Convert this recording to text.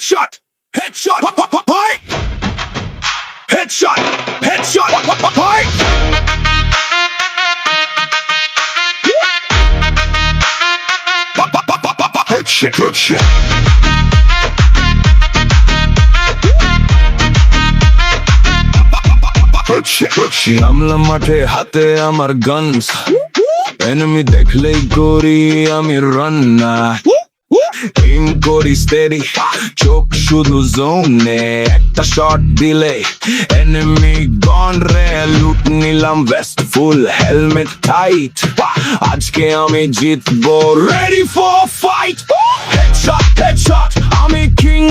Headshot! Headshot! Hi! Headshot! Headshot! Hi! Headshot! Headshot! নামলাম মাঠে হাতে আমার গানস এনিমি দেখলেই করি আমি রান্না এম করি স্টেডি চোখ শুধু জোনে একটা শট দিলে এনিমি গন রে লুট নিলাম ভেস্ট ফুল হেলমেট টাইট আজকে আমি জিতবো ready for fight headshot headshot আমি কিং